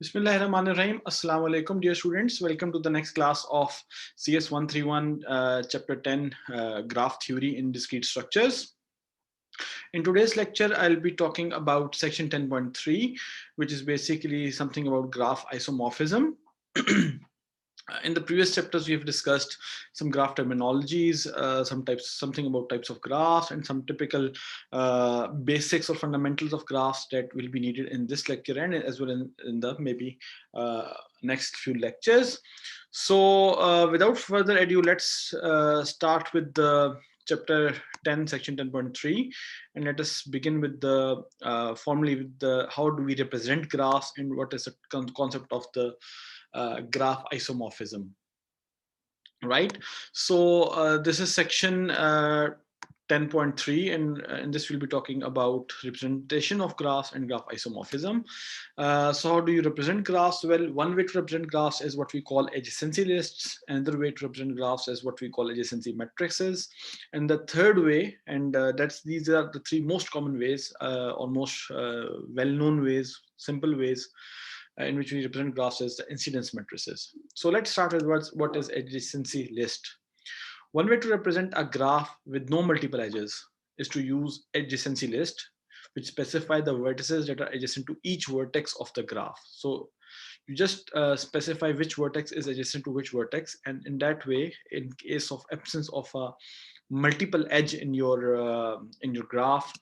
Bismillahirrahmanirrahim. Assalamu alaikum, dear students. Welcome to the next class of CS131, Chapter 10, Graph Theory in Discrete Structures. In today's lecture, I'll be talking about section 10.3, which is basically something about graph isomorphism. In the previous chapters, we have discussed some graph terminologies, something about types of graphs, and some typical basics or fundamentals of graphs that will be needed in this lecture and as well in the maybe next few lectures. So without further ado, let's start with the chapter 10, section 10.3, and let us begin with the formally with the how do we represent graphs and what is the concept of the graph isomorphism, right? So this is section 10.3, and in this we'll be talking about representation of graphs and graph isomorphism. So how do you represent graphs? Well, one way to represent graphs is what we call adjacency lists. Another way to represent graphs is what we call adjacency matrices. And the third way, and these are the three most common ways, or most well-known ways, simple ways in which we represent graphs as the incidence matrices. So let's start with what is adjacency list. One way to represent a graph with no multiple edges is to use adjacency list, which specify the vertices that are adjacent to each vertex of the graph. So you just specify which vertex is adjacent to which vertex, and in that way, in case of absence of a multiple edge in your graph,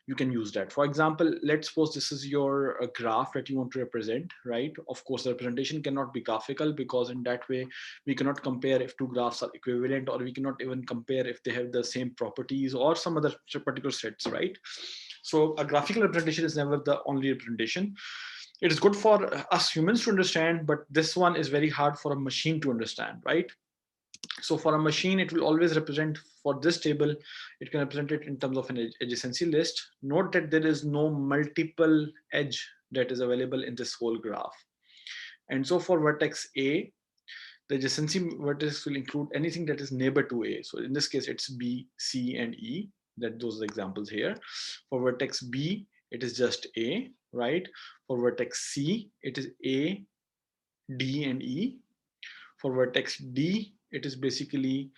you can use that. For example, let's suppose this is your graph that you want to represent, right? Of course, the representation cannot be graphical because in that way, we cannot compare if two graphs are equivalent, or we cannot even compare if they have the same properties or some other particular sets, right? So a graphical representation is never the only representation. It is good for us humans to understand, but this one is very hard for a machine to understand, right? So for a machine, it will always represent, for this table, it can represent it in terms of an adjacency list. Note that there is no multiple edge that is available in this whole graph. And so for vertex A, the adjacency vertex will include anything that is neighbor to A. So in this case, it's B, C, and E. Those are the examples here. For vertex B, it is just A, right? For vertex C, it is A, D, and E. For vertex D, it is basically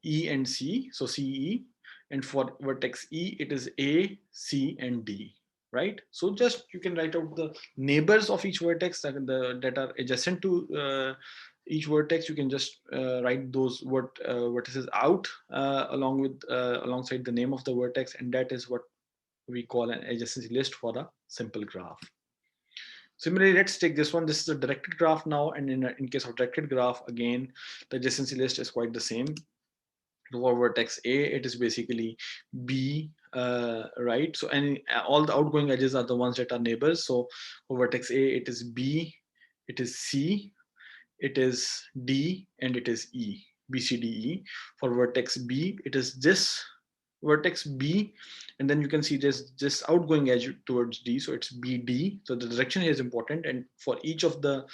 E and C, so CE. And for vertex E, it is A, C, and D, right? So just you can write out the neighbors of each vertex that are adjacent to each vertex. You can just write those vertices out alongside the name of the vertex, and that is what we call an adjacency list for a simple graph. Similarly, let's take this one. This is a directed graph now, and in case of directed graph, again, the adjacency list is quite the same. For vertex A, it is basically B, right? So all the outgoing edges are the ones that are neighbors. So for vertex A, it is B, it is C, it is D, and it is E, B, C, D, E. For vertex B, it is this vertex B, and then you can see this outgoing edge towards D, so it's BD. So the direction here is important, and for each of the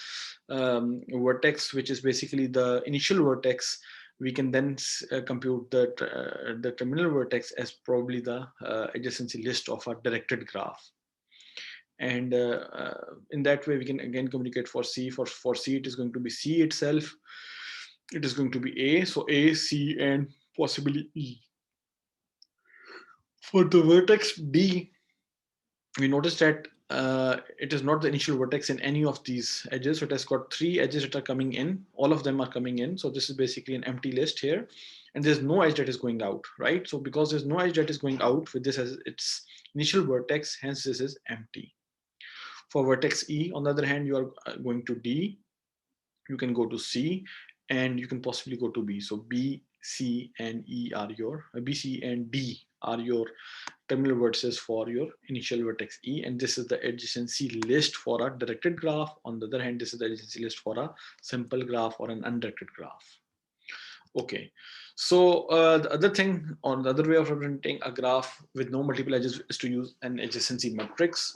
vertex, which is basically the initial vertex, we can then compute the terminal vertex as probably the adjacency list of a directed graph. And in that way, we can again communicate for C. For C, it is going to be C itself. It is going to be A, so A, C, and possibly E. For the vertex D, we notice that it is not the initial vertex in any of these edges. So it has got three edges that are coming in. All of them are coming in. So this is basically an empty list here. And there's no edge that is going out, right? So because there's no edge that is going out with this as its initial vertex, hence this is empty. For vertex E, on the other hand, you are going to D, you can go to C, and you can possibly go to B. So B, C, and E are your, B, C, and D are your terminal vertices for your initial vertex E, and this is the adjacency list for a directed graph. On the other hand, this is the adjacency list for a simple graph or an undirected graph. Okay, so the other thing, or the other way of representing a graph with no multiple edges, is to use an adjacency matrix,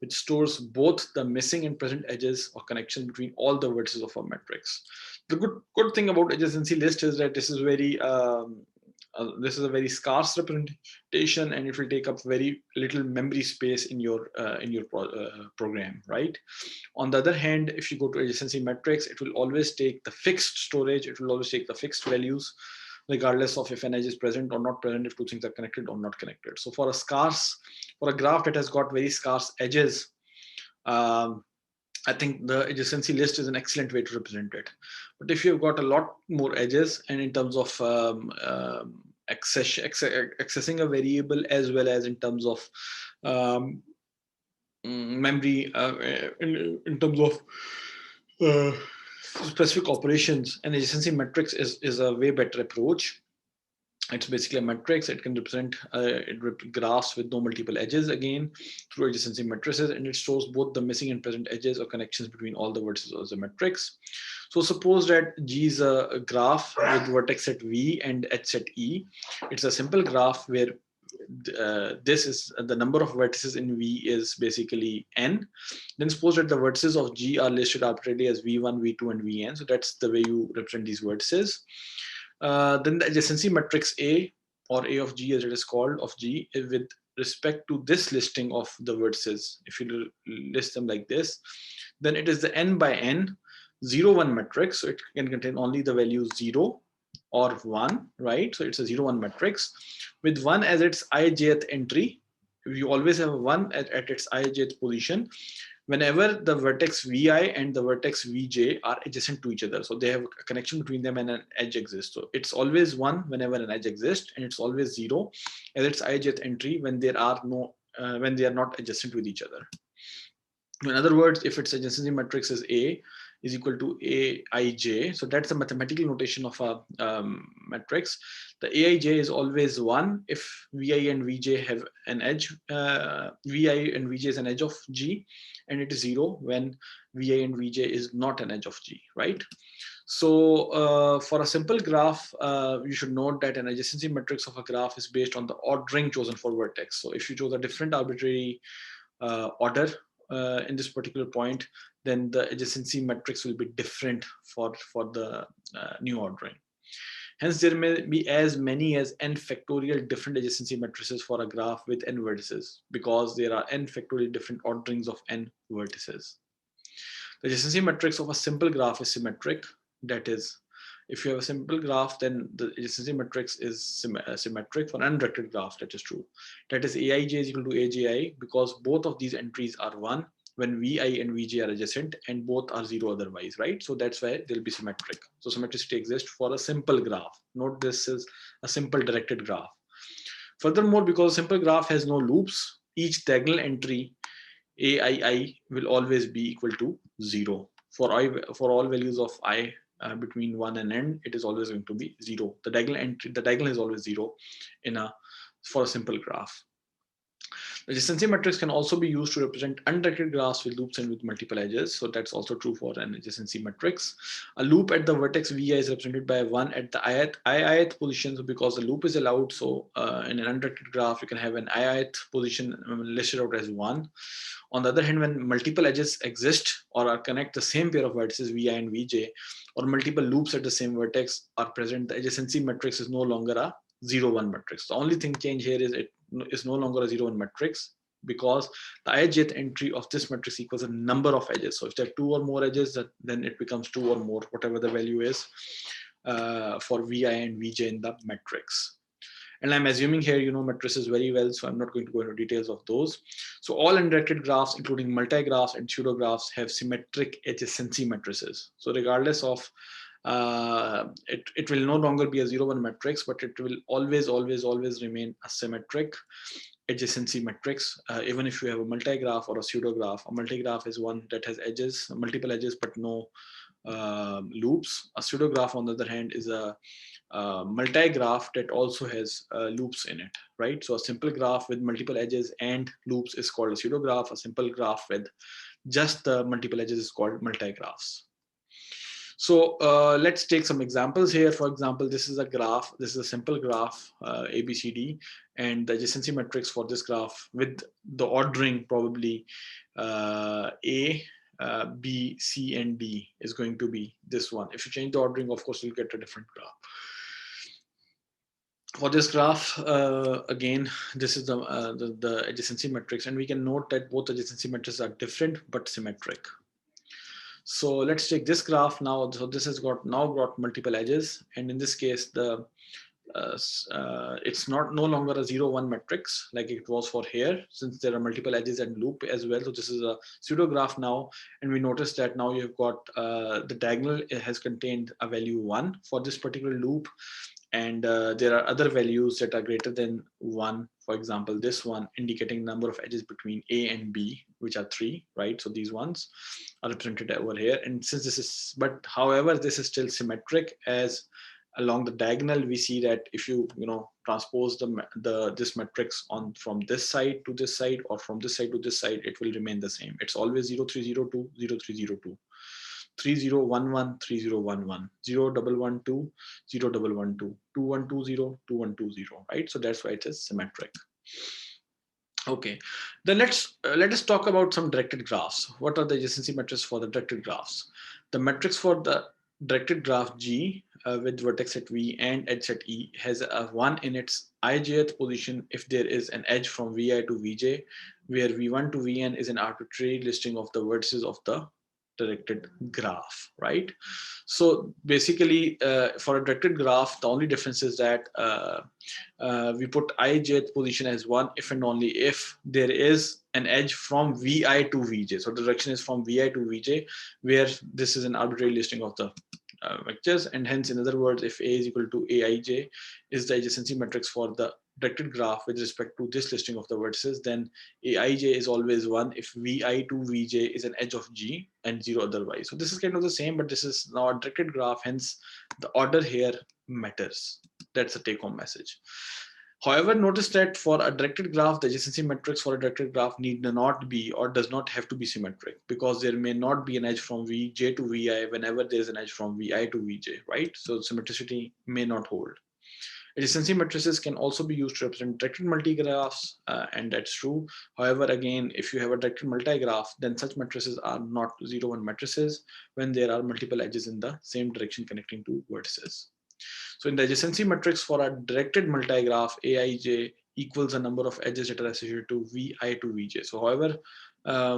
which stores both the missing and present edges or connections between all the vertices of a matrix. The good thing about adjacency list is that this is very This is a very scarce representation, and it will take up very little memory space in your program, right? On the other hand, if you go to adjacency matrix, it will always take the fixed storage. It will always take the fixed values, regardless of if an edge is present or not present, if two things are connected or not connected. So for a graph that has got very scarce edges, I think the adjacency list is an excellent way to represent it. But if you've got a lot more edges, and in terms of accessing a variable, as well as in terms of um, memory, in terms of specific operations, an adjacency matrix is a way better approach. It's basically a matrix. It can represent graphs with no multiple edges, again, through adjacency matrices, and it shows both the missing and present edges or connections between all the vertices of the matrix. So suppose that G is a graph with vertex set V and edge set E. It's a simple graph where this is the number of vertices in V is basically n. Then suppose that the vertices of G are listed arbitrarily as V1, V2, and Vn. So that's the way you represent these vertices. Then the adjacency matrix A, or A of G as it is called, of G, with respect to this listing of the vertices, if you list them like this, then it is the n by n 0, 1 matrix. So it can contain only the values 0 or 1, right? So it's a 0, 1 matrix with 1 as its ijth entry. You always have 1 at its ijth position whenever the vertex Vi and the vertex Vj are adjacent to each other. So they have a connection between them and an edge exists. So it's always 1 whenever an edge exists, and it's always 0 as its ijth entry when there are no when they are not adjacent with each other. In other words, if its adjacency matrix is A is equal to Aij, so that's the mathematical notation of a matrix. The Aij is always 1 if Vi and Vj have an edge, Vi and Vj is an edge of G, and it is 0 when Vi and Vj is not an edge of G, right? So for a simple graph, you should note that an adjacency matrix of a graph is based on the ordering chosen for vertex. So if you chose a different arbitrary order in this particular point, then the adjacency matrix will be different for the new ordering. Hence, there may be as many as n factorial different adjacency matrices for a graph with n vertices, because there are n factorial different orderings of n vertices. The adjacency matrix of a simple graph is symmetric. That is, if you have a simple graph, then the adjacency matrix is symmetric. For an undirected graph, that is true. That is, Aij is equal to Aji, because both of these entries are 1 when Vi and Vj are adjacent, and both are 0 otherwise, right? So that's why they'll be symmetric. So symmetricity exists for a simple graph. Note, this is a simple directed graph. Furthermore, because a simple graph has no loops, each diagonal entry Aii will always be equal to 0. For all values of I between 1 and n, it is always going to be 0. The diagonal is always 0 for a simple graph. The adjacency matrix can also be used to represent undirected graphs with loops and with multiple edges. So that's also true for an adjacency matrix. A loop at the vertex Vi is represented by 1 at the ith position. So because the loop is allowed, so in an undirected graph, you can have an ith position listed out as 1. On the other hand, when multiple edges exist or are connect the same pair of vertices Vi and Vj, or multiple loops at the same vertex are present, the adjacency matrix is no longer a 0, 1 matrix. The only thing change here is it is no longer a 0, 1 matrix, because the ijth entry of this matrix equals a number of edges. So if there are 2 or more edges, then it becomes 2 or more, whatever the value is for Vi and Vj in the matrix. And I'm assuming here you know matrices very well, so I'm not going to go into details of those. So all undirected graphs, including multigraphs and pseudographs, have symmetric adjacency matrices. So regardless of it will no longer be a 0, 1 matrix, but it will always remain a symmetric adjacency matrix. Even if you have a multigraph or a pseudograph, a multigraph is one that has edges, multiple edges, but no loops. A pseudograph, on the other hand, is a multigraph that also has loops in it, right? So a simple graph with multiple edges and loops is called a pseudograph. A simple graph with just the multiple edges is called multigraphs. So let's take some examples here. For example, this is a graph. This is a simple graph, ABCD, and the adjacency matrix for this graph with the ordering probably A, B, C, and D is going to be this one. If you change the ordering, of course, you'll get a different graph. For this graph, again, this is the adjacency matrix, and we can note that both adjacency matrices are different but symmetric. So let's take this graph now. So this has got multiple edges, and in this case, it's no longer a 0, 1 matrix like it was for here, since there are multiple edges and loop as well. So this is a pseudograph now, and we notice that now you've got the diagonal has contained a value 1 for this particular loop, and there are other values that are greater than 1. For example, this one indicating number of edges between A and B, which are 3, right? So these ones are represented over here. And since this is, but however, this is still symmetric, as along the diagonal we see that if you transpose this matrix on from this side to this side, or from this side to this side, it will remain the same. It's always 0, 3, 0, 2, 0, 3, 0, 2. 3011 3011 0112 0112 2120 2120, right? So that's why it is symmetric. Okay, then let us talk about some directed graphs. What are the adjacency metrics for the directed graphs? The metrics for the directed graph G with vertex at V and edge at E has a 1 in its ijth position if there is an edge from Vi to Vj, where V1 to Vn is an arbitrary listing of the vertices of the directed graph, right? So basically, for a directed graph, the only difference is that we put ijth position as 1 if and only if there is an edge from Vi to Vj. So the direction is from Vi to Vj, where this is an arbitrary listing of the vectors, and hence, in other words, if A is equal to Aij is the adjacency matrix for the directed graph with respect to this listing of the vertices, then Aij is always 1 if Vi to Vj is an edge of G and 0 otherwise. So this is kind of the same, but this is now a directed graph, hence the order here matters. That's the take-home message. However, notice that for a directed graph, the adjacency matrix for a directed graph need not be or does not have to be symmetric, because there may not be an edge from Vj to Vi whenever there is an edge from Vi to Vj, right? So symmetricity may not hold. Adjacency matrices can also be used to represent directed multigraphs, and that's true. However, again, if you have a directed multigraph, then such matrices are not 0, 1 matrices when there are multiple edges in the same direction connecting two vertices. So in the adjacency matrix for a directed multigraph, Aij equals the number of edges that are associated to Vi to Vj. So however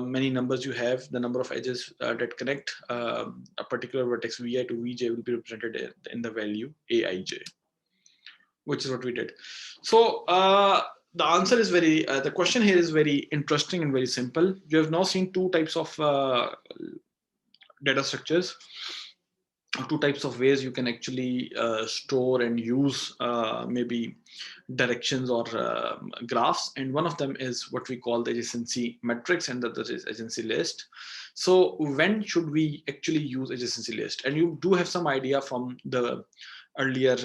many numbers you have, the number of edges that connect a particular vertex Vi to Vj will be represented in the value Aij, which is what we did. So the answer is the question here is very interesting and very simple. You have now seen two types of data structures, two types of ways you can actually store and use maybe directions or graphs, and one of them is what we call the adjacency matrix, and the other is adjacency list. So when should we actually use adjacency list? And you do have some idea from the earlier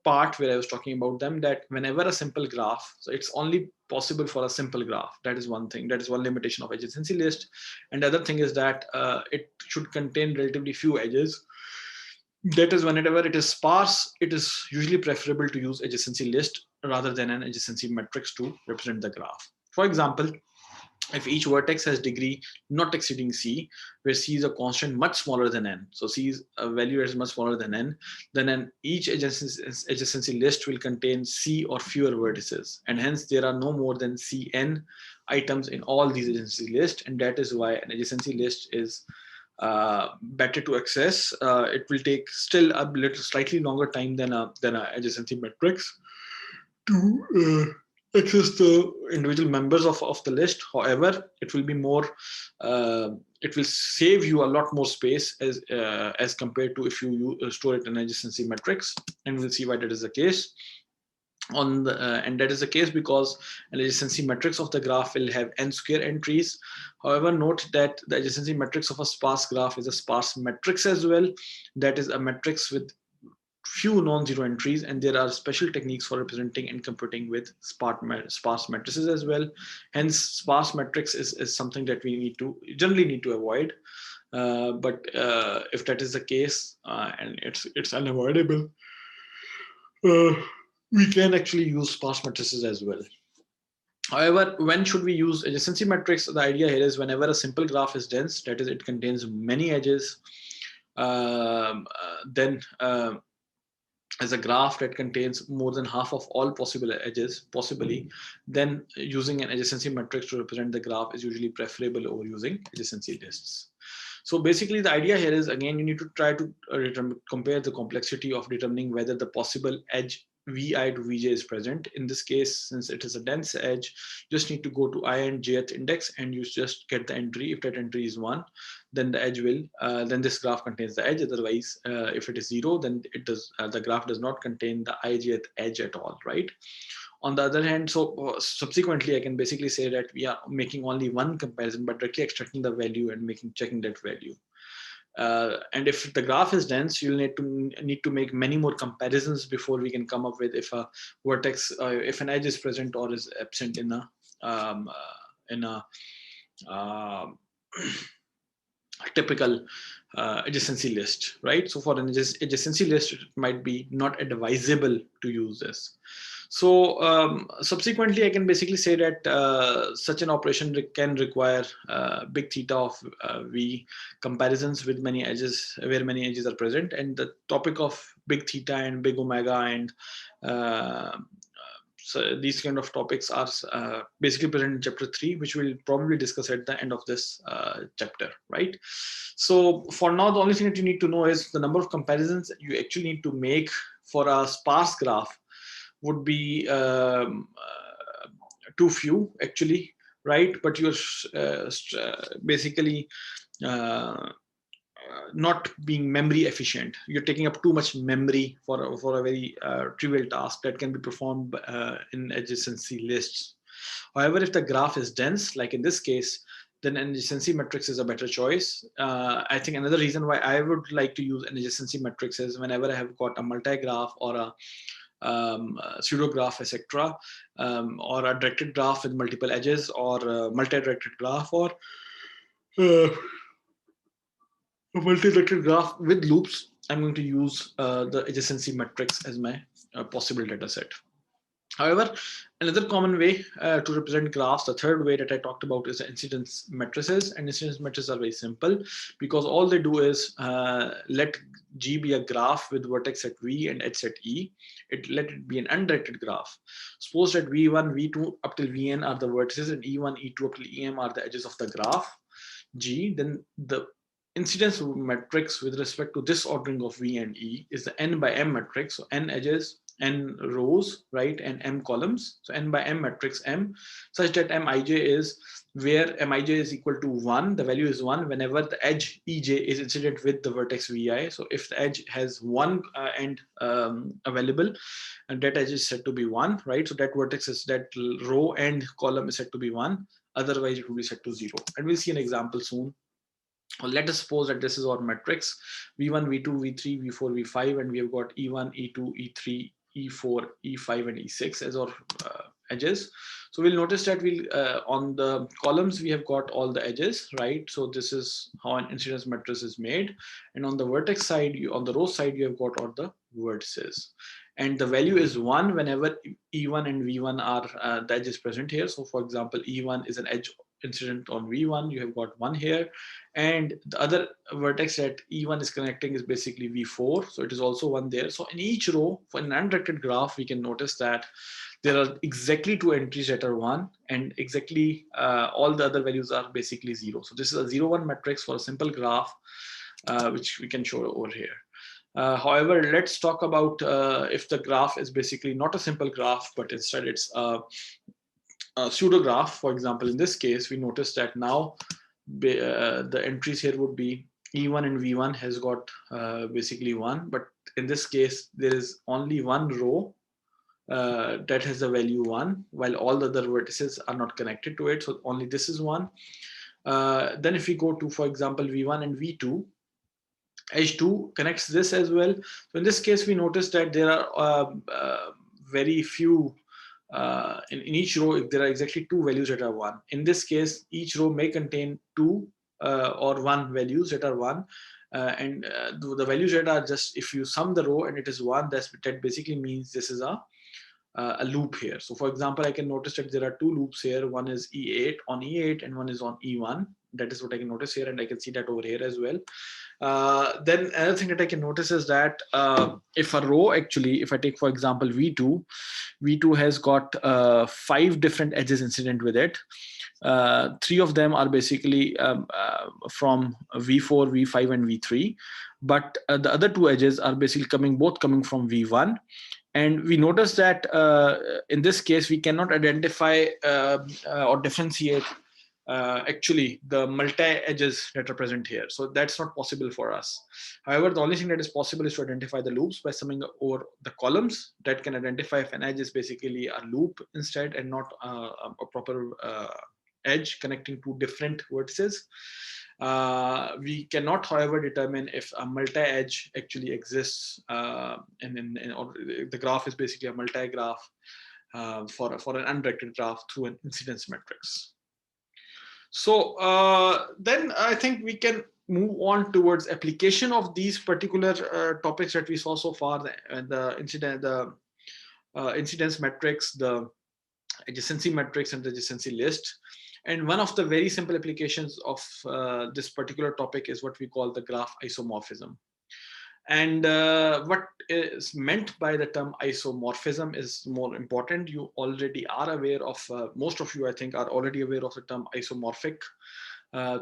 part where I was talking about them, that whenever a simple graph, so it's only possible for a simple graph. That is one thing, that is one limitation of adjacency list. And the other thing is that it should contain relatively few edges. That is, whenever it is sparse, it is usually preferable to use adjacency list rather than an adjacency matrix to represent the graph. For example, if each vertex has degree not exceeding C, where C is a constant much smaller than N, so C is a value that is much smaller than N, then each adjacency list will contain C or fewer vertices, and hence there are no more than Cn items in all these adjacency lists, and that is why an adjacency list is better to access. It will take still a little slightly longer time than a adjacency matrix to access the individual members of the list. However, it will be more, it will save you a lot more space as compared to if you store it in adjacency matrix, and we'll see why that is the case. And that is the case because an adjacency matrix of the graph will have n square entries. However, note that the adjacency matrix of a sparse graph is a sparse matrix as well. That is a matrix with few non-zero entries, and there are special techniques for representing and computing with sparse matrices as well. Hence, sparse matrix is something that we generally need to avoid. But if that is the case, and it's unavoidable, we can actually use sparse matrices as well. However, when should we use adjacency matrix? The idea here is whenever a simple graph is dense, that is, it contains many edges, then as a graph that contains more than half of all possible edges, possibly, then using an adjacency matrix to represent the graph is usually preferable over using adjacency lists. So basically, the idea here is, again, you need to try to compare the complexity of determining whether the possible edge vi to vj is present. In this case, since it is a dense edge, you just need to go to I and jth index and you just get the entry. If that entry is 1, then the edge will, then this graph contains the edge. Otherwise, if it is 0, then it does, the graph does not contain the ijth edge at all, right? On the other hand, so subsequently, I can basically say that we are making only one comparison, but directly extracting the value and checking that value. And if the graph is dense, you'll need to make many more comparisons before we can come up with if a vertex, if an edge is present or is absent in a typical adjacency list, right? So for an adjacency list, it might be not advisable to use this. So subsequently, I can basically say that such an operation can require big theta of v comparisons with many edges, where many edges are present. And the topic of big theta and big omega and so these kind of topics are basically present in chapter 3, which we'll probably discuss at the end of this chapter, right? So for now, the only thing that you need to know is the number of comparisons you actually need to make for a sparse graph would be too few, actually, right? But you're basically not being memory efficient. You're taking up too much memory for a very trivial task that can be performed in adjacency lists. However, if the graph is dense, like in this case, then an adjacency matrix is a better choice. I think another reason why I would like to use an adjacency matrix is whenever I have got a multi-graph or a pseudograph, etc., or a directed graph with multiple edges, or a multi-directed graph, or a multi-directed graph with loops, I'm going to use the adjacency matrix as my possible data set. However, another common way to represent graphs, the third way that I talked about, is the incidence matrices. And incidence matrices are very simple because all they do is let G be a graph with vertex at V and edge at E. Let it be an undirected graph. Suppose that V1, V2 up till Vn are the vertices and E1, E2 up till Em are the edges of the graph G. Then the incidence matrix with respect to this ordering of V and E is the n by m matrix. So n edges, n rows, right, and m columns. So n by m matrix M, such that mij is where mij is equal to 1. The value is 1 whenever the edge ej is incident with the vertex vi. So if the edge has one end available, and that edge is said to be 1, right? So that vertex is, that row and column is said to be 1. Otherwise, it will be set to 0. And we'll see an example soon. Let us suppose that this is our matrix v1, v2, v3, v4, v5, and we have got e1, e2, e3, e4, e5, and e6 as our edges. So we'll notice that we'll on the columns we have got all the edges, right? So this is how an incidence matrix is made. And on the vertex side, on the row side, you have got all the vertices. And the value is 1 whenever e1 and v1 are the edges present here. So for example, e1 is an edge incident on v1, you have got 1 here, and the other vertex that e1 is connecting is basically v4, so it is also 1 there. So in each row, for an undirected graph, we can notice that there are exactly 2 entries that are 1, and exactly all the other values are basically 0. So this is a 0, 1 matrix for a simple graph, which we can show over here. However, let's talk about if the graph is basically not a simple graph, but instead it's a pseudograph. For example, in this case, we notice that now the entries here would be E1 and V1 has got basically 1, but in this case, there is only one row that has the value 1, while all the other vertices are not connected to it. So only this is 1. Then if we go to, for example, V1 and V2, edge 2 connects this as well. So in this case, we notice that there are very few in each row, if there are exactly 2 values that are 1. In this case, each row may contain 2 or 1 values that are 1. And the values that are just, if you sum the row and it is 1, that basically means this is a loop here. So for example, I can notice that there are 2 loops here. One is E8 on E8 and one is on E1. That is what I can notice here, and I can see that over here as well. Then another thing that I can notice is that if a row actually, if I take for example V2 has got 5 different edges incident with it. 3 of them are basically from V4, V5, and V3, but the other 2 edges are basically both coming from V1. And we notice that in this case, we cannot identify or differentiate actually the multi-edges that are present here. So that's not possible for us. However, the only thing that is possible is to identify the loops by summing over the columns that can identify if an edge is basically a loop instead and not a proper edge connecting two different vertices. We cannot, however, determine if a multi-edge actually exists, or the graph is basically a multi-graph for an undirected graph through an incidence matrix. So then I think we can move on towards application of these particular topics that we saw so far: the incidence metrics, the adjacency metrics, and the adjacency list. And one of the very simple applications of this particular topic is what we call the graph isomorphism. And what is meant by the term isomorphism is more important. You already are aware of, most of you I think are already aware of the term isomorphic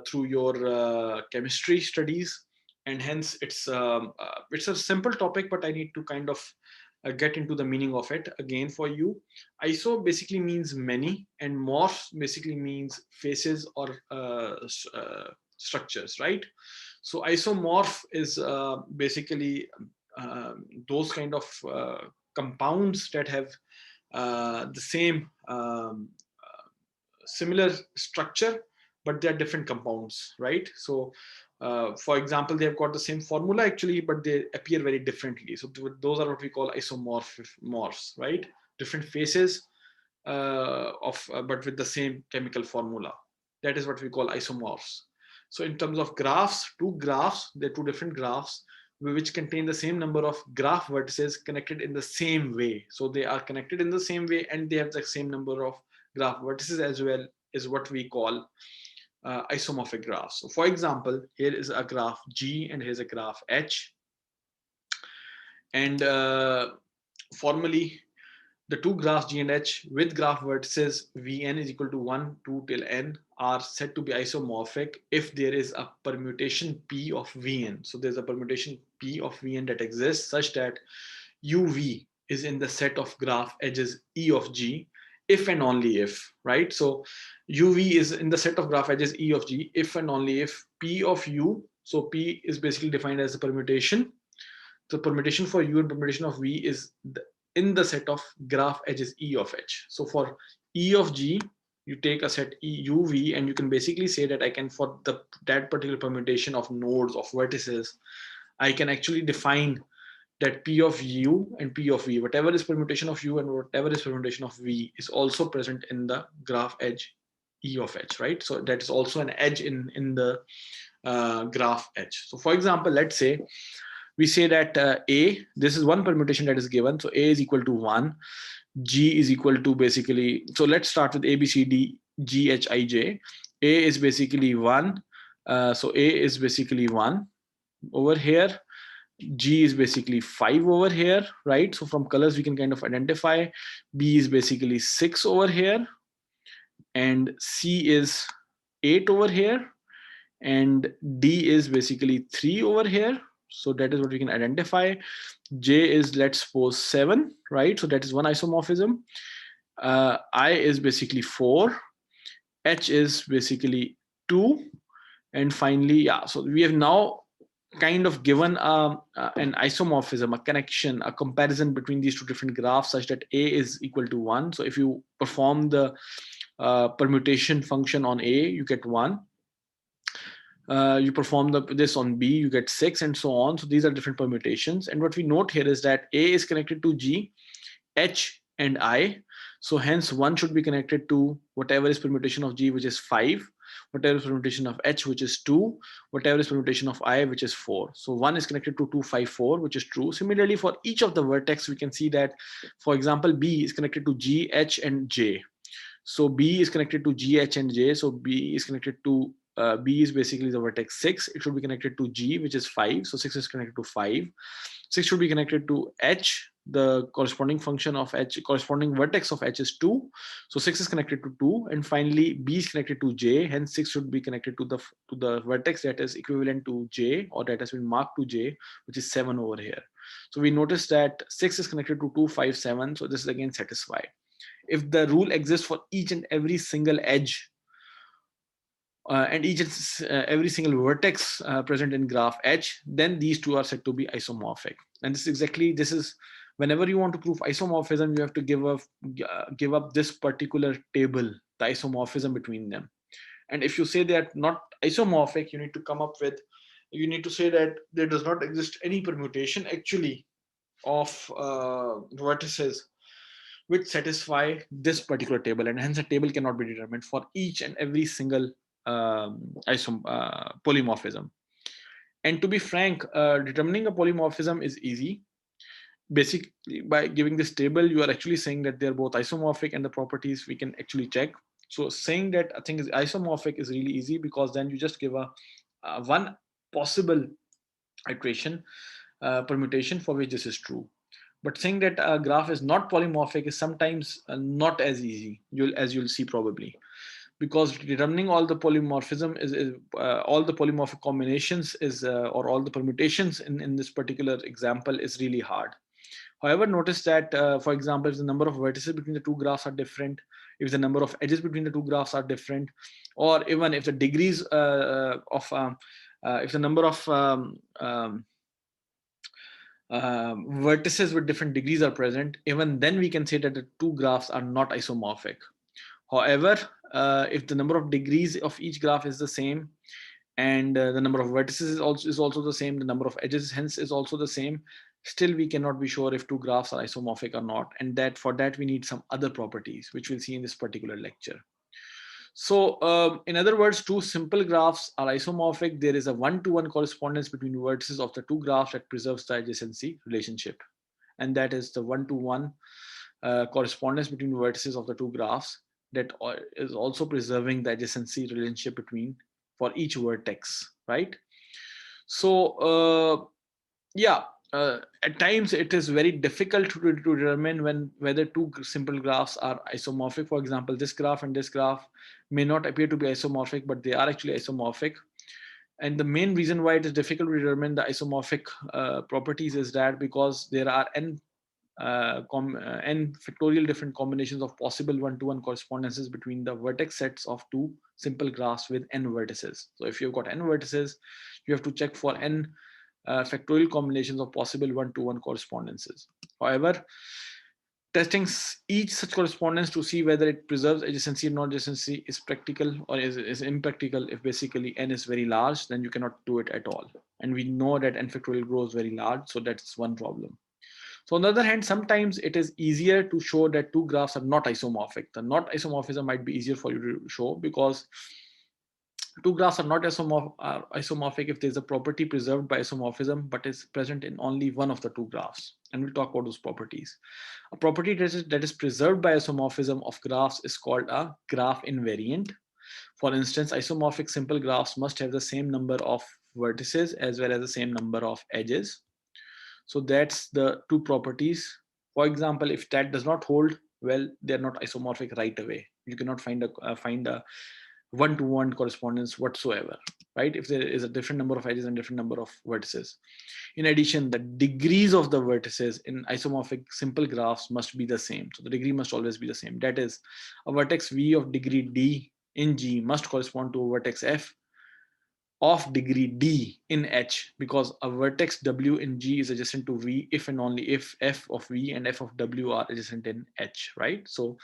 through your chemistry studies. And hence it's a simple topic, but I need to kind of get into the meaning of it again for you. Iso basically means many, and morph basically means faces or structures, right? So isomorph is basically those kind of compounds that have the same similar structure, but they're different compounds, right? So for example, they've got the same formula actually, but they appear very differently. So those are what we call isomorphs, right? Different faces but with the same chemical formula. That is what we call isomorphs. So in terms of graphs, they're two different graphs which contain the same number of graph vertices connected in the same way. So they are connected in the same way and they have the same number of graph vertices as well, is what we call isomorphic graphs. So for example, here is a graph G and here's a graph H. And formally, the two graphs G and H with graph vertices Vn is equal to 1, 2 till n are said to be isomorphic if there is a permutation P of Vn. So there's a permutation P of Vn that exists such that UV is in the set of graph edges E of G, if and only if, right? So UV is in the set of graph edges E of G, if and only if P of U, so P is basically defined as the permutation. The permutation for U and permutation of V is in the set of graph edges E of H. So for E of G, you take a set UV and you can basically say that I can, for that particular permutation of nodes, of vertices, I can actually define that P of U and P of V, whatever is permutation of U and whatever is permutation of V, is also present in the graph edge E of H, right? So that is also an edge in the graph edge. So for example, let's say we say that A, this is one permutation that is given. So A is equal to 1, G is equal to basically, so let's start with A, B, C, D, G, H, I, J. A is basically 1. So A is basically 1 over here. G is basically 5 over here, right? So from colors we can kind of identify. B is basically 6 over here, and C is 8 over here, and D is basically 3 over here. So that is what we can identify. J is, let's suppose, 7, right? So that is one isomorphism. I is basically 4. H is basically 2. And finally, yeah, so we have now kind of given an isomorphism, a connection, a comparison between these two different graphs such that A is equal to 1. So if you perform the permutation function on A, you get 1. You perform this on B, you get 6, and so on. So these are different permutations. And what we note here is that A is connected to G, H, and I. So hence 1 should be connected to whatever is permutation of G, which is 5, whatever is permutation of H, which is 2, whatever is permutation of I, which is 4. So 1 is connected to 2, 5, 4, which is true. Similarly, for each of the vertex, we can see that, for example, B is connected to G, H, and J. So B is connected to G, H, and J. So B is connected to B is basically the vertex 6. It should be connected to G, which is 5. So 6 is connected to 5. 6 should be connected to H. The corresponding function of H, corresponding vertex of H is 2. So 6 is connected to 2. And finally, B is connected to J. Hence 6 should be connected to the vertex that is equivalent to J, or that has been marked to J, which is 7 over here. So we notice that 6 is connected to 2, 5, 7. So this is again satisfied. If the rule exists for each and every single edge and each and every single vertex present in graph H, then these two are said to be isomorphic. And this is whenever you want to prove isomorphism, you have to give up this particular table, the isomorphism between them. And if you say they are not isomorphic, you need to say that there does not exist any permutation actually of vertices which satisfy this particular table, and hence a table cannot be determined for each and every single polymorphism. And to be frank, determining a polymorphism is easy. Basically, by giving this table, you are actually saying that they're both isomorphic, and the properties we can actually check. So saying that a thing is isomorphic is really easy, because then you just give a one possible iteration permutation for which this is true. But saying that a graph is not polymorphic is sometimes not as easy, as you'll see probably, because determining all the polymorphism is all the polymorphic combinations is or all the permutations in this particular example is really hard. However, notice that, for example, if the number of vertices between the two graphs are different, if the number of edges between the two graphs are different, or even if the degrees if the number of vertices with different degrees are present, even then we can say that the two graphs are not isomorphic. However, if the number of degrees of each graph is the same, and the number of vertices is also the same, the number of edges hence is also the same, still we cannot be sure if two graphs are isomorphic or not, and that for that we need some other properties which we'll see in this particular lecture. So in other words, two simple graphs are isomorphic. There is a one-to-one correspondence between vertices of the two graphs that preserves the adjacency relationship, and that is the one-to-one correspondence between vertices of the two graphs that is also preserving the adjacency relationship between for each vertex, right? So yeah, at times it is very difficult to determine whether two simple graphs are isomorphic. For example, this graph and this graph may not appear to be isomorphic, but they are actually isomorphic. And the main reason why it is difficult to determine the isomorphic properties is that because there are n factorial different combinations of possible one-to-one correspondences between the vertex sets of two simple graphs with n vertices. So if you've got n vertices, you have to check for n factorial combinations of possible one-to-one correspondences. However, testing each such correspondence to see whether it preserves adjacency or non-adjacency is practical or is impractical. If basically n is very large, then you cannot do it at all. And we know that n factorial grows very large, so that's one problem. So on the other hand, sometimes it is easier to show that two graphs are not isomorphic. The not isomorphism might be easier for you to show because two graphs are not isomorphic if there's a property preserved by isomorphism but is present in only one of the two graphs. And we'll talk about those properties. A property that is preserved by isomorphism of graphs is called a graph invariant. For instance, isomorphic simple graphs must have the same number of vertices as well as the same number of edges. So that's the two properties. For example, if that does not hold, well, they're not isomorphic right away. You cannot find a one-to-one correspondence whatsoever, right? If there is a different number of edges and different number of vertices. In addition, the degrees of the vertices in isomorphic simple graphs must be the same. So the degree must always be the same. That is, a vertex V of degree D in G must correspond to a vertex F of degree D in H, because a vertex W in G is adjacent to V if and only if F of V and F of W are adjacent in H, right? So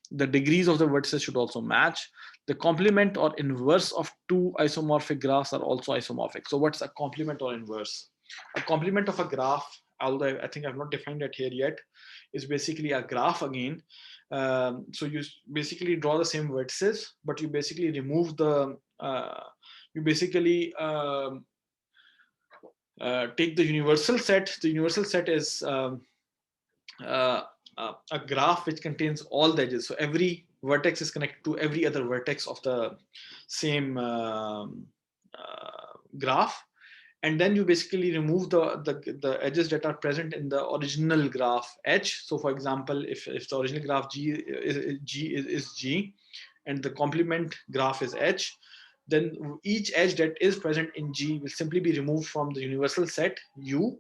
the degrees of the vertices should also match. The complement or inverse of two isomorphic graphs are also isomorphic. So what's a complement or inverse? A complement of a graph, although I think I've not defined that here yet, is basically a graph again. So you basically draw the same vertices, but you basically remove the take the universal set. The universal set is a graph which contains all the edges. So every vertex is connected to every other vertex of the same graph. And then you basically remove the edges that are present in the original graph H. So for example, if the original graph is G and the complement graph is H, then each edge that is present in G will simply be removed from the universal set U.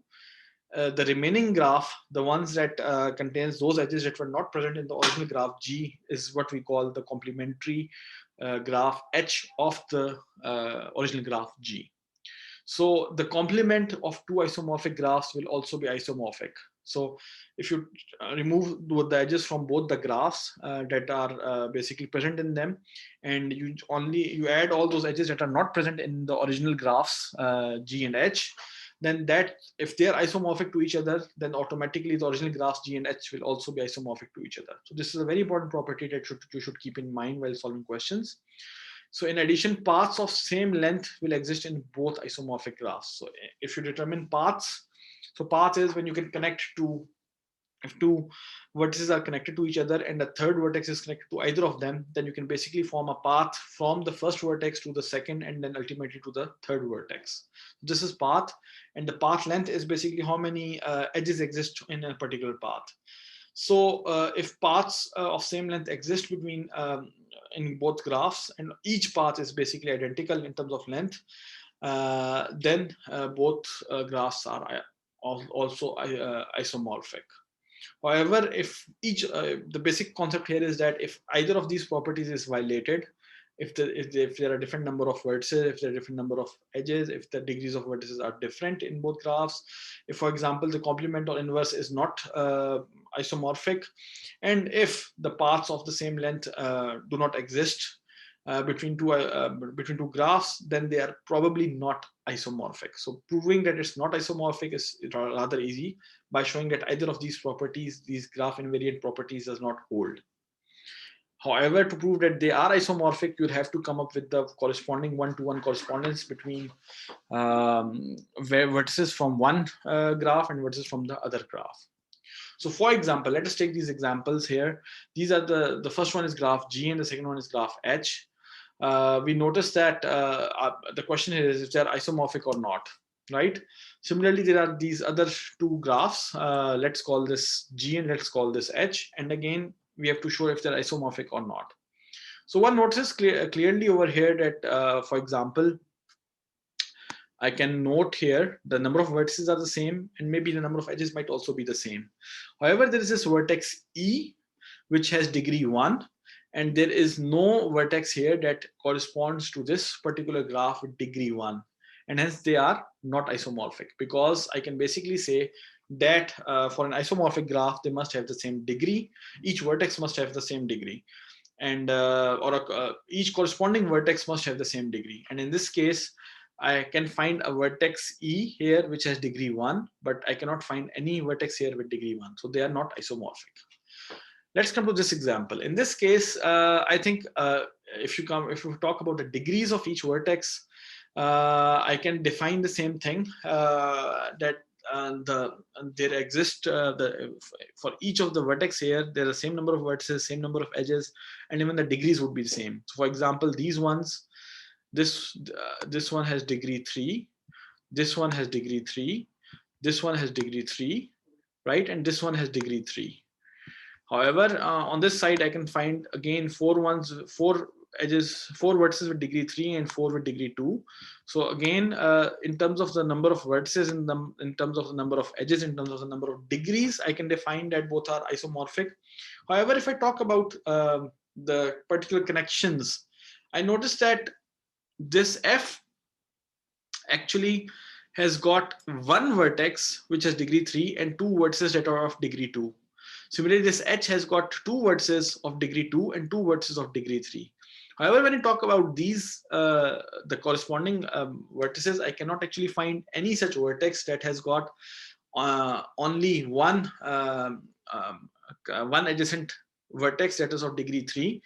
The remaining graph, the ones that contains those edges that were not present in the original graph G, is what we call the complementary graph H of the original graph G. So the complement of two isomorphic graphs will also be isomorphic. So if you remove the edges from both the graphs that are basically present in them, and you add all those edges that are not present in the original graphs G and H, then that if they are isomorphic to each other, then automatically the original graphs G and H will also be isomorphic to each other. So this is a very important property that you should keep in mind while solving questions. So in addition, paths of same length will exist in both isomorphic graphs. So if you determine paths, so path is when you can connect to, if two vertices are connected to each other and a third vertex is connected to either of them, then you can basically form a path from the first vertex to the second and then ultimately to the third vertex. This is path, and the path length is basically how many edges exist in a particular path. So if paths of same length exist between in both graphs and each path is basically identical in terms of length, then both graphs are also isomorphic. However, if the basic concept here is that if either of these properties is violated, if there are different number of vertices, if there are different number of edges, if the degrees of vertices are different in both graphs, if for example the complement or inverse is not isomorphic, and if the paths of the same length do not exist between two graphs, then they are probably not isomorphic. So proving that it's not isomorphic is rather easy by showing that either of these properties, these graph invariant properties, does not hold. However, to prove that they are isomorphic, you'll have to come up with the corresponding one-to-one correspondence between vertices from one graph and vertices from the other graph. So for example, let us take these examples here. These are the first one is graph G and the second one is graph H. We notice that the question here is if they're isomorphic or not, right? Similarly, there are these other two graphs. Let's call this G and let's call this H. And again, we have to show if they're isomorphic or not. So one notices clearly over here that, for example, I can note here the number of vertices are the same and maybe the number of edges might also be the same. However, there is this vertex E, which has degree 1, and there is no vertex here that corresponds to this particular graph with degree 1. And hence they are not isomorphic, because I can basically say that for an isomorphic graph, they must have the same degree. Each vertex must have the same degree, and each corresponding vertex must have the same degree. And in this case, I can find a vertex E here which has degree 1, but I cannot find any vertex here with degree 1. So they are not isomorphic. Let's come to this example. In this case, I think if you talk about the degrees of each vertex, I can define the same thing that there exist for each of the vertex here, there are the same number of vertices, same number of edges, and even the degrees would be the same. So for example, these ones, this one has degree 3, this one has degree 3, this one has degree 3, right? And this one has degree 3. However, on this side, I can find again four vertices with degree 3 and 4 with degree 2. So again, in terms of the number of vertices, in terms of the number of edges, in terms of the number of degrees, I can define that both are isomorphic. However, if I talk about the particular connections, I noticed that this F actually has got one vertex which has degree 3 and two vertices that are of degree 2. Similarly, this H has got two vertices of degree 2 and two vertices of degree 3. However, when you talk about these, the corresponding vertices, I cannot actually find any such vertex that has got only one adjacent vertex that is of degree 3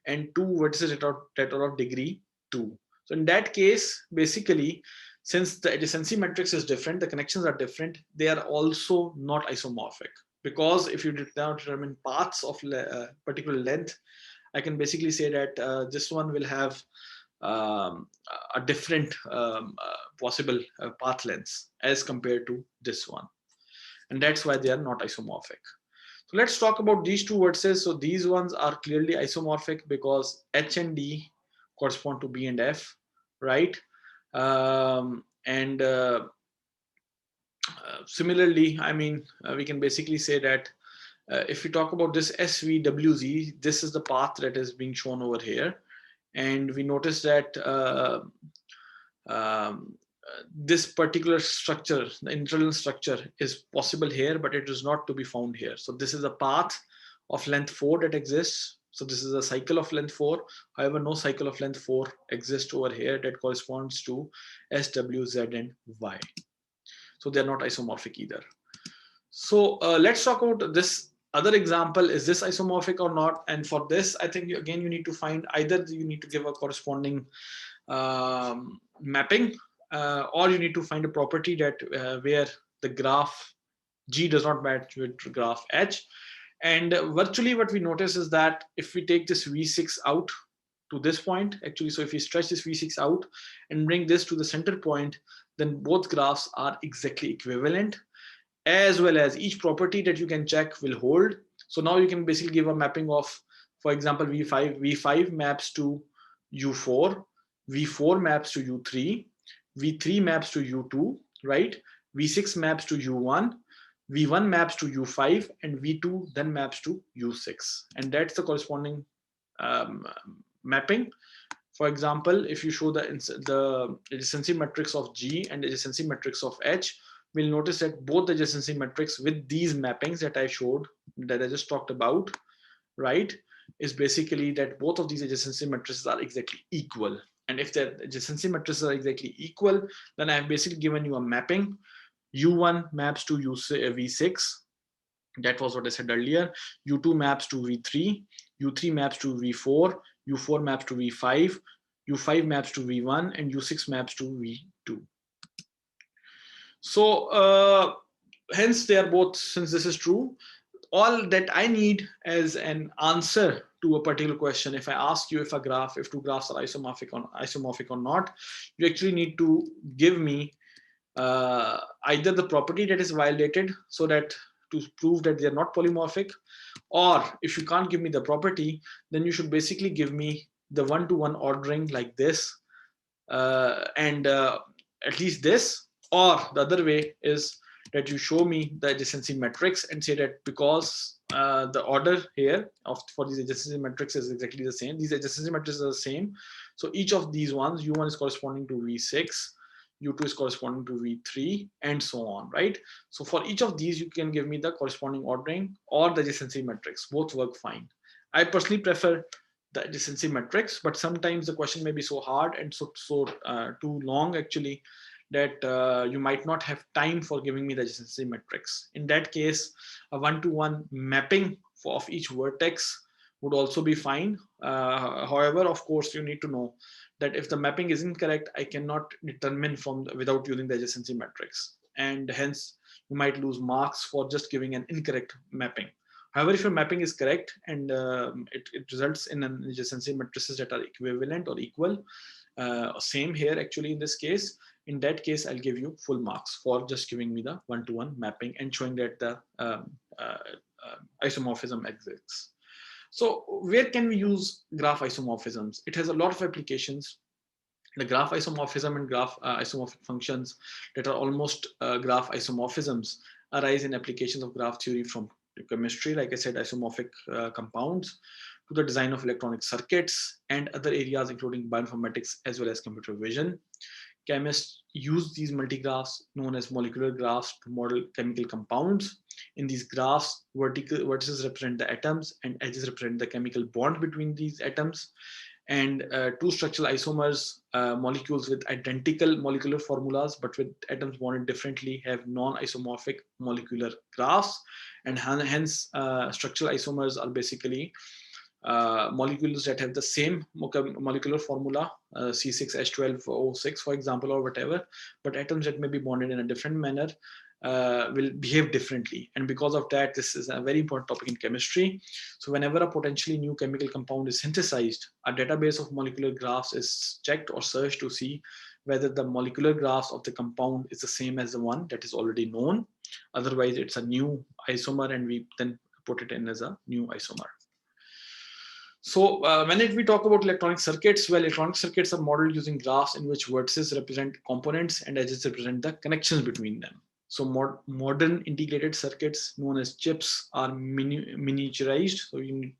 and two vertices that are of degree 2. So in that case, basically, since the adjacency matrix is different, the connections are different, they are also not isomorphic. Because if you now determine paths of particular length, I can basically say that this one will have a different possible path lengths as compared to this one, and that's why they are not isomorphic. So let's talk about these two vertices. So these ones are clearly isomorphic because H and D correspond to B and F, right? And similarly, I mean, we can basically say that if we talk about this SVWZ, this is the path that is being shown over here. And we notice that this particular structure, the internal structure, is possible here, but it is not to be found here. So this is a path of length 4 that exists. So this is a cycle of length 4. However, no cycle of length 4 exists over here that corresponds to S, W, Z, and Y. So they're not isomorphic either. So let's talk about this other example. Is this isomorphic or not? And for this, I think again you need to find, either you need to give a corresponding mapping, or you need to find a property that where the graph G does not match with graph H. And virtually what we notice is that if we take this V6 out to this point, actually, so if we stretch this V6 out and bring this to the center point, then both graphs are exactly equivalent, as well as each property that you can check will hold. So now you can basically give a mapping of, for example, V5 maps to U4, V4 maps to U3, V3 maps to U2, right? V6 maps to U1, V1 maps to U5, and V2 then maps to U6. And that's the corresponding mapping. For example, if you show the adjacency matrix of G and the adjacency matrix of H, we'll notice that both the adjacency matrix with these mappings that I showed, that I just talked about, right, is basically that both of these adjacency matrices are exactly equal. And if the adjacency matrices are exactly equal, then I've basically given you a mapping. U1 maps to V6. That was what I said earlier. U2 maps to V3. U3 maps to V4. U4 maps to V5. U5 maps to V1, and U6 maps to V2. So hence they are both, since this is true, all that I need as an answer to a particular question, if I ask you if two graphs are isomorphic or not, you actually need to give me either the property that is violated, so that to prove that they are not polymorphic, or if you can't give me the property, then you should basically give me the one-to-one ordering like this, and at least this. Or the other way is that you show me the adjacency matrix and say that because the order here for these adjacency matrices is exactly the same, these adjacency matrices are the same, so each of these ones, U1 is corresponding to V6, U2 is corresponding to V3, and so on, right? So for each of these, you can give me the corresponding ordering or the adjacency matrix. Both work fine. I personally prefer the adjacency matrix, but sometimes the question may be so hard and so too long actually, that you might not have time for giving me the adjacency matrix. In that case, a one-to-one mapping of each vertex would also be fine. However, of course, you need to know that if the mapping is incorrect, I cannot determine without using the adjacency matrix, and hence you might lose marks for just giving an incorrect mapping. However, if your mapping is correct and it results in an adjacency matrices that are equivalent or equal, same here actually in this case, in that case, I'll give you full marks for just giving me the one-to-one mapping and showing that the isomorphism exists. So where can we use graph isomorphisms? It has a lot of applications. The graph isomorphism and graph isomorphic functions that are almost graph isomorphisms arise in applications of graph theory, from chemistry, like I said, isomorphic compounds, to the design of electronic circuits and other areas, including bioinformatics as well as computer vision. Chemists use these multigraphs known as molecular graphs to model chemical compounds. In these graphs, vertices represent the atoms and edges represent the chemical bond between these atoms. And two structural isomers, molecules with identical molecular formulas but with atoms bonded differently, have non-isomorphic molecular graphs. And hence, structural isomers are basically molecules that have the same molecular formula, C6H12O6, for example, or whatever, but atoms that may be bonded in a different manner, will behave differently. And because of that, this is a very important topic in chemistry. So whenever a potentially new chemical compound is synthesized, a database of molecular graphs is checked or searched to see whether the molecular graphs of the compound is the same as the one that is already known. Otherwise, it's a new isomer, and we then put it in as a new isomer. So when we talk about electronic circuits, well, electronic circuits are modeled using graphs in which vertices represent components and edges represent the connections between them. So modern integrated circuits known as chips are miniaturized. So you need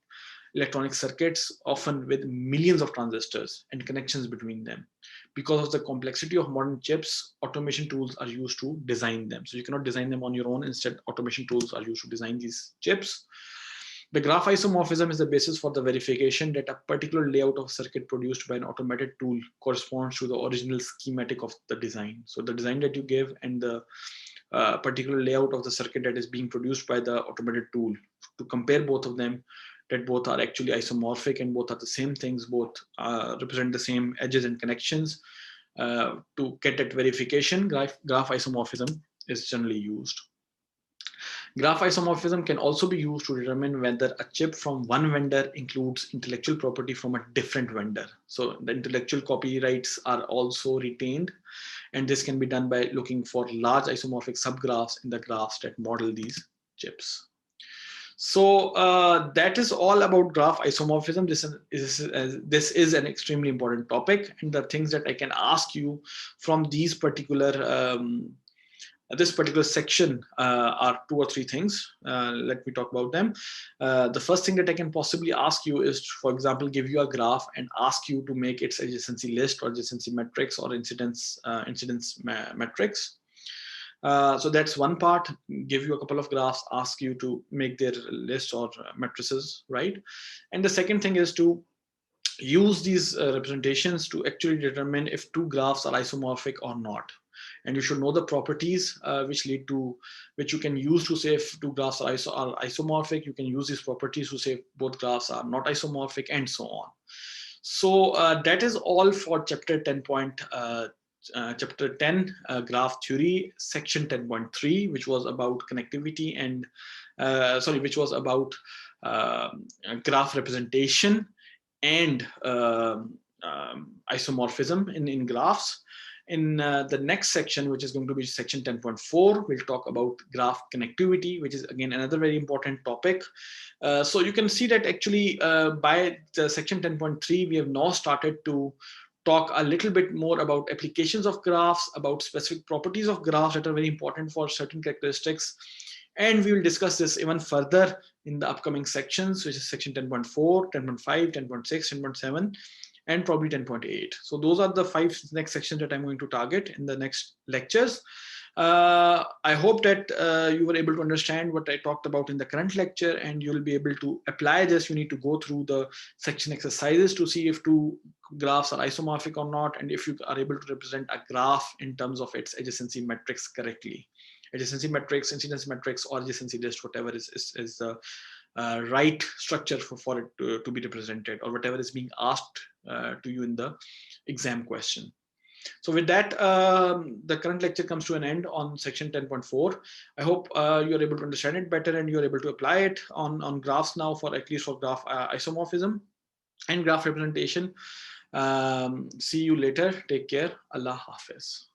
electronic circuits often with millions of transistors and connections between them. Because of the complexity of modern chips, automation tools are used to design them. So you cannot design them on your own. Instead, automation tools are used to design these chips. The graph isomorphism is the basis for the verification that a particular layout of circuit produced by an automated tool corresponds to the original schematic of the design. So the design that you give and the particular layout of the circuit that is being produced by the automated tool, to compare both of them, that both are actually isomorphic and both are the same things, both represent the same edges and connections. To get that verification, graph isomorphism is generally used. Graph isomorphism can also be used to determine whether a chip from one vendor includes intellectual property from a different vendor. So the intellectual copyrights are also retained, and this can be done by looking for large isomorphic subgraphs in the graphs that model these chips. So that is all about graph isomorphism. This is an extremely important topic, and the things that I can ask you from these particular this particular section are 2 or 3 things. Let me talk about them. The first thing that I can possibly ask you is, for example, give you a graph and ask you to make its adjacency list or adjacency matrix or incidence matrix. So that's one part. Give you a couple of graphs, ask you to make their list or matrices, right? And the second thing is to use these representations to actually determine if 2 graphs are isomorphic or not. And you should know the properties which you can use to say if 2 graphs are isomorphic. You can use these properties to say if both graphs are not isomorphic, and so on. So that is all for chapter 10, graph theory, section 10.3, which was about connectivity and which was about graph representation and isomorphism in graphs. In the next section, which is going to be section 10.4, we'll talk about graph connectivity, which is again another very important topic. So you can see that actually by the section 10.3, we have now started to talk a little bit more about applications of graphs, about specific properties of graphs that are very important for certain characteristics. And we will discuss this even further in the upcoming sections, which is section 10.4, 10.5, 10.6, 10.7. and probably 10.8. So those are the 5 next sections that I'm going to target in the next lectures. I hope that you were able to understand what I talked about in the current lecture, and you'll be able to apply this. You need to go through the section exercises to see if 2 graphs are isomorphic or not, and if you are able to represent a graph in terms of its adjacency matrix correctly. Adjacency matrix, incidence matrix, or adjacency list, whatever is the right structure for it to be represented, or whatever is being asked to you in the exam question. So with that, the current lecture comes to an end on section 10.4. I hope you're able to understand it better and you're able to apply it on graphs now, for at least for graph isomorphism and graph representation. See you later. Take care. Allah Hafiz.